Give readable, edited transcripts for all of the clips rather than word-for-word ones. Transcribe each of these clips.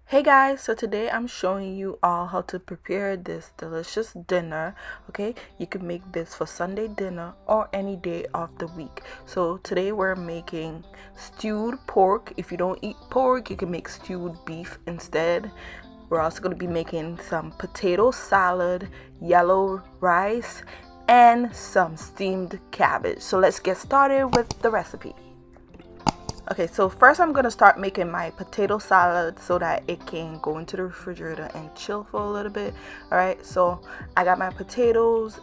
Hey guys, so today I'm showing you all how to prepare this delicious dinner. Okay, you can make this for Sunday dinner or any day of the week. So today we're making stewed pork. If you don't eat pork, you can make stewed beef instead. We're also going to be making some potato salad, yellow rice, and some steamed cabbage. So let's get started with the recipe. Okay, so first I'm gonna start making my potato salad so that it can go into the refrigerator and chill for a little bit. All right, so I got my potatoes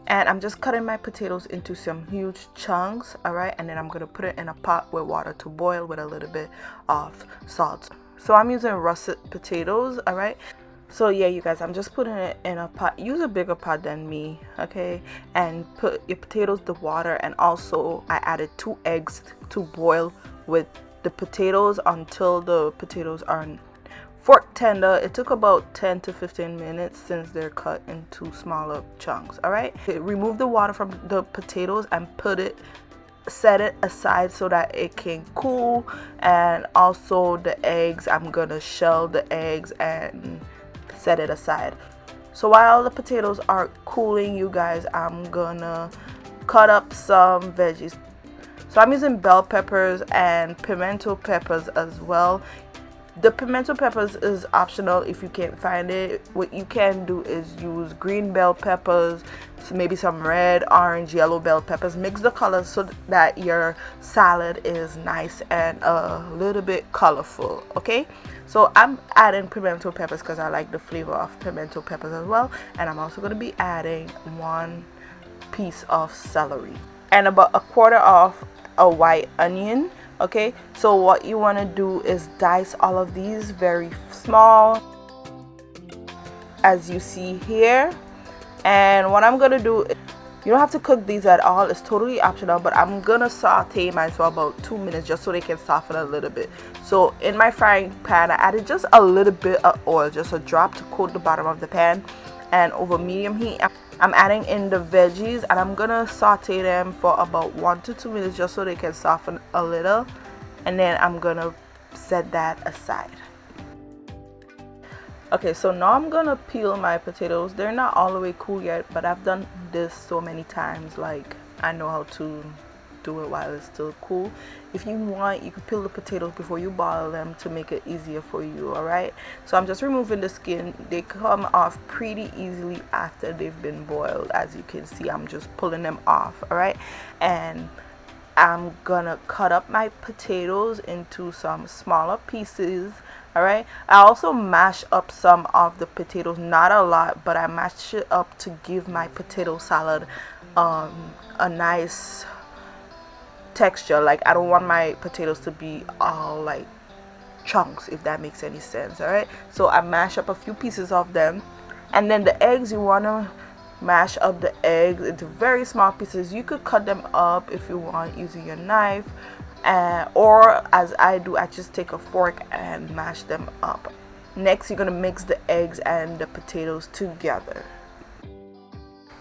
and I'm just cutting my potatoes into some huge chunks. All right, and then I'm gonna put it in a pot with water to boil with a little bit of salt. So I'm using russet potatoes. All right, so yeah, you guys, I'm just putting it in a pot. Use a bigger pot than me, okay? And put your potatoes to water, and also I added 2 eggs to boil with the potatoes until the potatoes are fork tender. It took about 10 to 15 minutes since they're cut into smaller chunks. All right, remove the water from the potatoes and set it aside so that it can cool. And also the eggs, I'm gonna shell the eggs and set it aside. So while the potatoes are cooling, you guys, I'm gonna cut up some veggies. So I'm using bell peppers and pimento peppers as well. The pimento peppers is optional if you can't find it. What you can do is use green bell peppers, so maybe some red, orange, yellow bell peppers. Mix the colors so that your salad is nice and a little bit colorful, okay? So I'm adding pimento peppers because I like the flavor of pimento peppers as well. And I'm also going to be adding 1 piece of celery and about a quarter of a white onion. Okay, so what you want to do is dice all of these very small, as you see here. And what I'm gonna do, you don't have to cook these at all, it's totally optional, but I'm gonna saute mine for about 2 minutes just so they can soften a little bit. So in my frying pan, I added just a little bit of oil, just a drop to coat the bottom of the pan, and over medium heat I'm adding in the veggies, and I'm gonna saute them for about 1 to 2 minutes just so they can soften a little, and then I'm gonna set that aside. Okay, so now I'm gonna peel my potatoes. They're not all the way cool yet, but I've done this so many times, like I know how to do it while it's still cool. If you want, you can peel the potatoes before you boil them to make it easier for you. All right, so I'm just removing the skin. They come off pretty easily after they've been boiled. As you can see, I'm just pulling them off. All right, and I'm gonna cut up my potatoes into some smaller pieces. All right, I also mash up some of the potatoes, not a lot, but I mash it up to give my potato salad a nice texture. Like, I don't want my potatoes to be all like chunks, if that makes any sense. All right, so I mash up a few pieces of them, and then the eggs, you want to mash up the eggs into very small pieces. You could cut them up if you want using your knife, or as I do, I just take a fork and mash them up. Next, you're gonna mix the eggs and the potatoes together.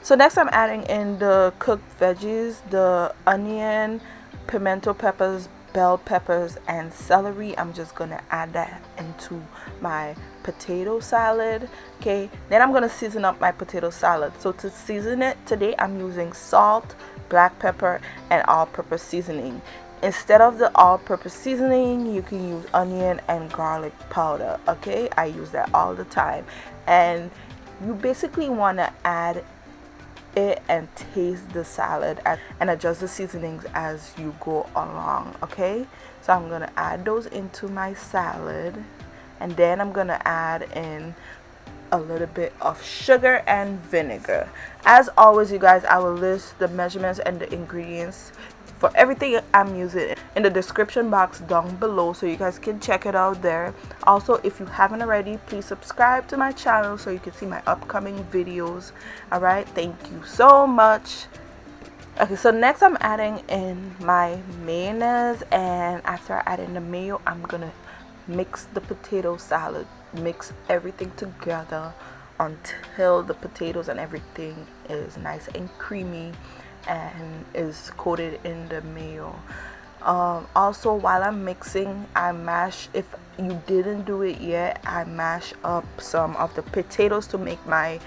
So next I'm adding in the cooked veggies, the onion, pimento peppers, bell peppers, and celery. I'm just gonna add that into my potato salad. Okay, then I'm gonna season up my potato salad. So to season it today, I'm using salt, black pepper, and all-purpose seasoning. Instead of the all-purpose seasoning, you can use onion and garlic powder. Okay, I use that all the time. And you basically want to add it and taste the salad and adjust the seasonings as you go along. Okay, so I'm gonna add those into my salad, and then I'm gonna add in a little bit of sugar and vinegar. As always, you guys, I will list the measurements and the ingredients for everything I'm using in the description box down below, so you guys can check it out there. Also, if you haven't already, please subscribe to my channel so you can see my upcoming videos. All right, thank you so much. Okay, so next I'm adding in my mayonnaise, and after I add in the mayo, I'm gonna mix the potato salad, mix everything together until the potatoes and everything is nice and creamy and is coated in the mayo. Also, while I'm mixing, I mash, if you didn't do it yet, I mash up some of the potatoes to make my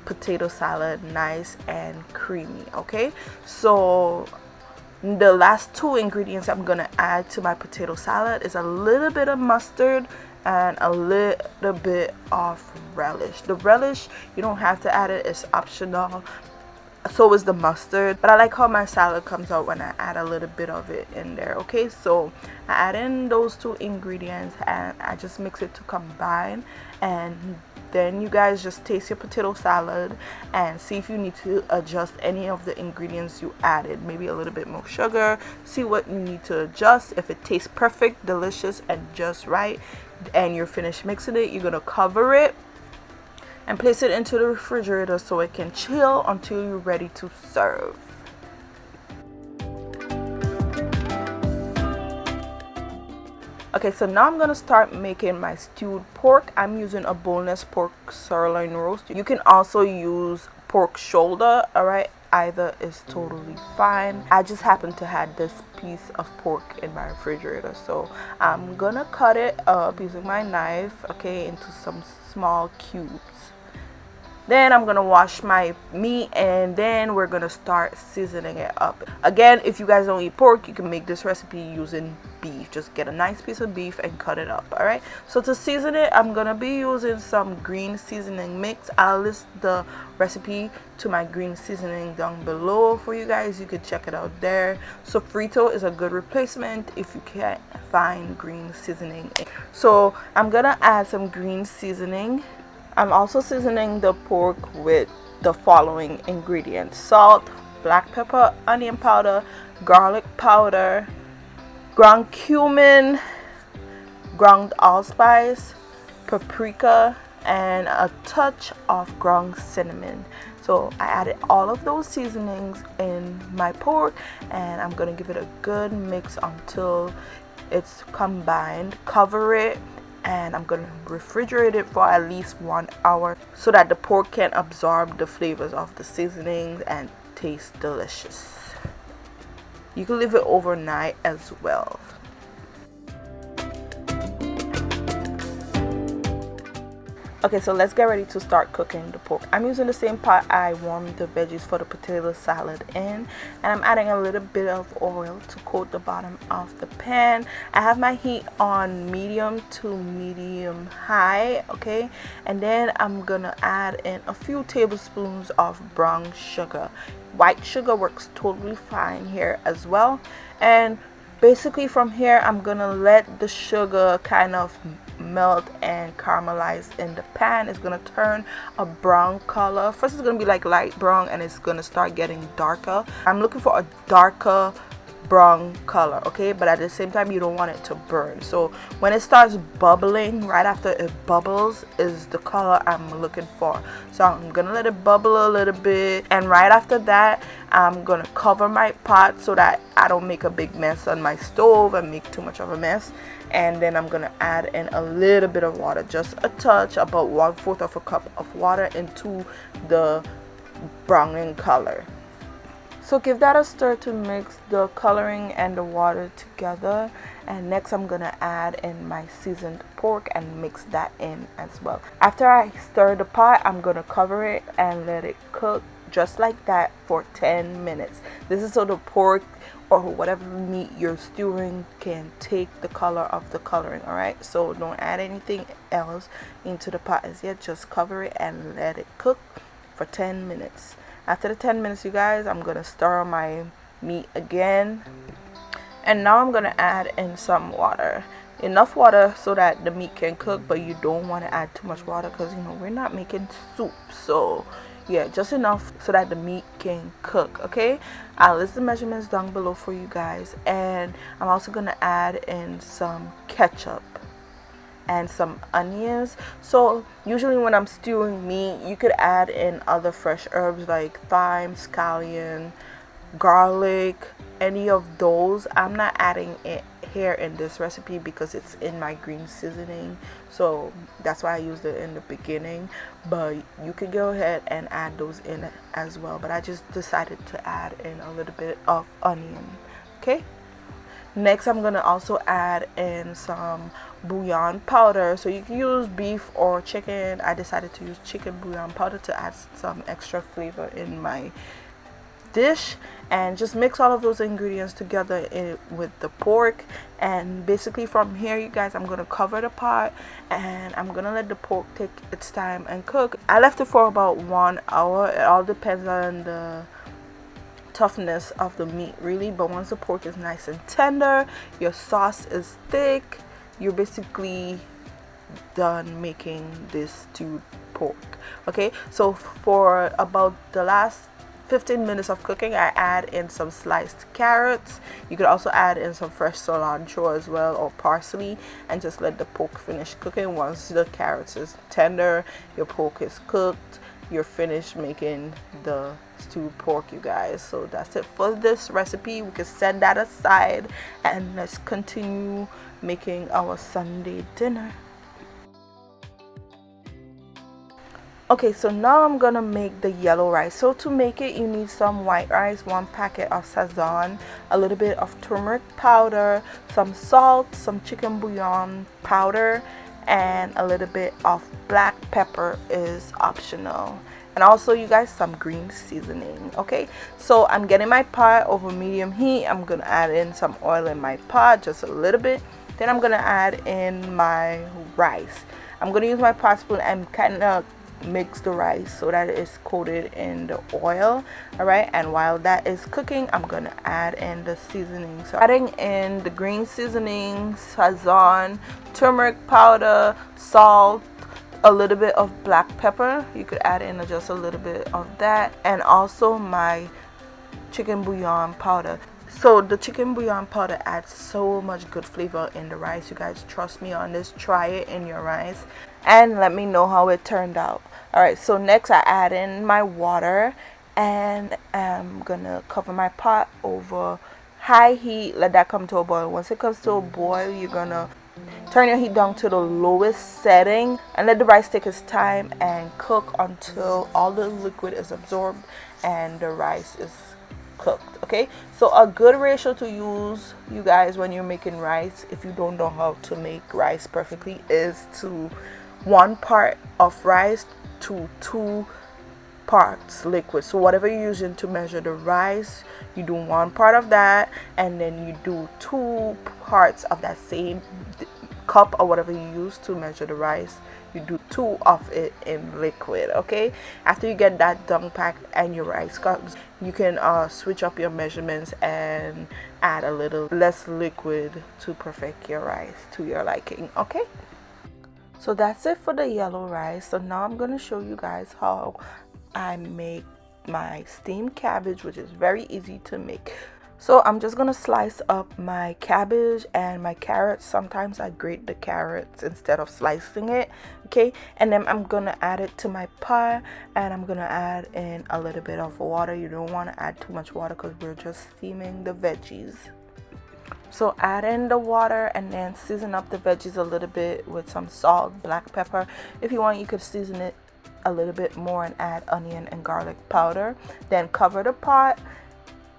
potato salad nice and creamy. Okay, so the last two ingredients I'm gonna add to my potato salad is a little bit of mustard and a little bit of relish. The relish, you don't have to add it, it's optional. So is the mustard, but I like how my salad comes out when I add a little bit of it in there. Okay, so I add in those two ingredients and I just mix it to combine, and then you guys just taste your potato salad and see if you need to adjust any of the ingredients you added. Maybe a little bit more sugar. See what you need to adjust. If it tastes perfect, delicious, and just right, and you're finished mixing it, you're gonna cover it and place it into the refrigerator so it can chill until you're ready to serve. Okay, so now I'm gonna start making my stewed pork. I'm using a boneless pork sirloin roast. You can also use pork shoulder, all right? Either is totally fine. I just happen to have this piece of pork in my refrigerator, so I'm gonna cut it up using my knife, okay, into some small cubes. Then I'm gonna wash my meat and then we're gonna start seasoning it up. Again, if you guys don't eat pork, you can make this recipe using beef. Just get a nice piece of beef and cut it up. All right, so to season it, I'm gonna be using some green seasoning mix. I'll list the recipe to my green seasoning down below for you guys. You can check it out there. Sofrito is a good replacement if you can't find green seasoning. So I'm gonna add some green seasoning. I'm also seasoning the pork with the following ingredients: salt, black pepper, onion powder, garlic powder, ground cumin, ground allspice, paprika, and a touch of ground cinnamon. So I added all of those seasonings in my pork and I'm gonna give it a good mix until it's combined. Cover it and I'm gonna refrigerate it for at least 1 hour so that the pork can absorb the flavors of the seasonings and taste delicious. You can leave it overnight as well. Okay, so let's get ready to start cooking the pork. I'm using the same pot I warmed the veggies for the potato salad in, and I'm adding a little bit of oil to coat the bottom of the pan. I have my heat on medium to medium high, okay, and then I'm gonna add in a few tablespoons of brown sugar. White sugar works totally fine here as well, and basically from here I'm gonna let the sugar kind of melt and caramelize in the pan. It's gonna turn a brown color. First it's gonna be like light brown and it's gonna start getting darker. I'm looking for a darker brown color, okay, but at the same time you don't want it to burn. So when it starts bubbling, right after it bubbles is the color I'm looking for. So I'm gonna let it bubble a little bit, and right after that I'm gonna cover my pot so that I don't make a big mess on my stove and make too much of a mess. And then I'm gonna add in a little bit of water, just a touch, about 1/4 of a cup of water into the browning color. So give that a stir to mix the coloring and the water together. And next I'm gonna add in my seasoned pork and mix that in as well. After I stir the pot, I'm gonna cover it and let it cook just like that for 10 minutes. This is so the pork or whatever meat you're stewing can take the color of the coloring. All right, so don't add anything else into the pot as yet. Just cover it and let it cook for 10 minutes. After the 10 minutes, you guys, I'm gonna stir my meat again, and now I'm gonna add in some water, enough water so that the meat can cook, but you don't want to add too much water because you know we're not making soup. So yeah, just enough so that the meat can cook. Okay, I'll list the measurements down below for you guys, and I'm also gonna add in some ketchup and some onions. So usually when I'm stewing meat, you could add in other fresh herbs like thyme, scallion, garlic, any of those. I'm not adding it here in this recipe because it's in my green seasoning, so that's why I used it in the beginning, but you could go ahead and add those in as well. But I just decided to add in a little bit of onion. Okay, Next, I'm gonna also add in some bouillon powder. So you can use beef or chicken. I decided to use chicken bouillon powder to add some extra flavor in my dish, and just mix all of those ingredients together with the pork. And basically from here, you guys, I'm gonna cover the pot and I'm gonna let the pork take its time and cook. I left it for about 1 hour. It all depends on the toughness of the meat, really, but once the pork is nice and tender, your sauce is thick, you're basically done making this stewed pork. Okay, so for about the last 15 minutes of cooking, I add in some sliced carrots. You could also add in some fresh cilantro as well, or parsley, and just let the pork finish cooking. Once the carrots is tender, your pork is cooked, you're finished making the stewed pork, you guys. So that's it for this recipe. We can set that aside and let's continue making our Sunday dinner. Okay, so now I'm gonna make the yellow rice. So to make it, you need some white rice, 1 packet of sazon, a little bit of turmeric powder, some salt, some chicken bouillon powder, and a little bit of black pepper is optional, and also, you guys, some green seasoning. Okay, so I'm getting my pot over medium heat. I'm gonna add in some oil in my pot, just a little bit. Then I'm gonna add in my rice. I'm gonna use my pot spoon and kind of mix the rice so that it is coated in the oil. All right, and while that is cooking, I'm gonna add in the seasoning. So adding in the green seasoning, sazon, turmeric powder, salt, a little bit of black pepper. You could add in just a little bit of that, and also my chicken bouillon powder. So the chicken bouillon powder adds so much good flavor in the rice, you guys. Trust me on this. Try it in your rice and let me know how it turned out. All right, so next I add in my water, and I'm gonna cover my pot over high heat. Let that come to a boil. Once it comes to a boil, you're gonna turn your heat down to the lowest setting and let the rice take its time and cook until all the liquid is absorbed and the rice is cooked. Okay, so a good ratio to use, you guys, when you're making rice, if you don't know how to make rice perfectly, is to 1 part of rice to 2 parts liquid. So whatever you're using to measure the rice, you do 1 part of that, and then you do 2 parts of that same cup or whatever you use to measure the rice. You do 2 of it in liquid. Okay, after you get that done packed and your rice cooks, you can switch up your measurements and add a little less liquid to perfect your rice to your liking. Okay, so that's it for the yellow rice. So now I'm going to show you guys how I make my steamed cabbage, which is very easy to make. So I'm just gonna slice up my cabbage and my carrots. Sometimes I grate the carrots instead of slicing it. Okay, and then I'm gonna add it to my pot, and I'm gonna add in a little bit of water. You don't want to add too much water because we're just steaming the veggies. So add in the water and then season up the veggies a little bit with some salt, black pepper. If you want, you could season it a little bit more and add onion and garlic powder. Then cover the pot,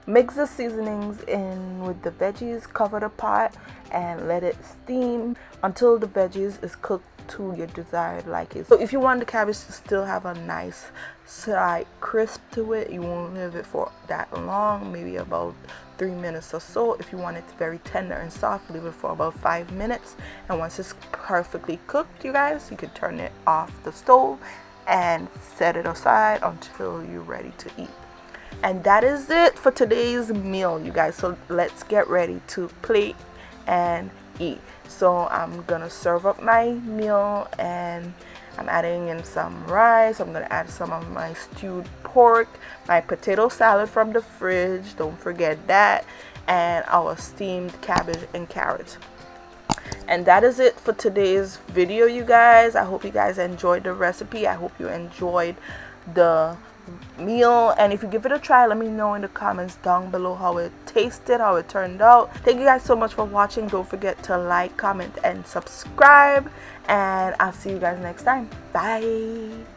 mix the seasonings in with the veggies, cover the pot and let it steam until the veggies is cooked to your desired liking. So if you want the cabbage to still have a nice slight crisp to it, you won't leave it for that long, maybe about 3 minutes or so. If you want it very tender and soft, leave it for about 5 minutes, and once it's perfectly cooked, you guys, you can turn it off the stove and set it aside until you're ready to eat. And that is it for today's meal, you guys. So let's get ready to plate and eat. So I'm gonna serve up my meal, and I'm adding in some rice. I'm gonna add some of my stewed pork, my potato salad from the fridge, don't forget that, and our steamed cabbage and carrots. And that is it for today's video, you guys. I hope you guys enjoyed the recipe. I hope you enjoyed the meal, and if you give it a try, let me know in the comments down below how it tasted, how it turned out. Thank you guys so much for watching. Don't forget to like, comment and subscribe, and I'll see you guys next time. Bye.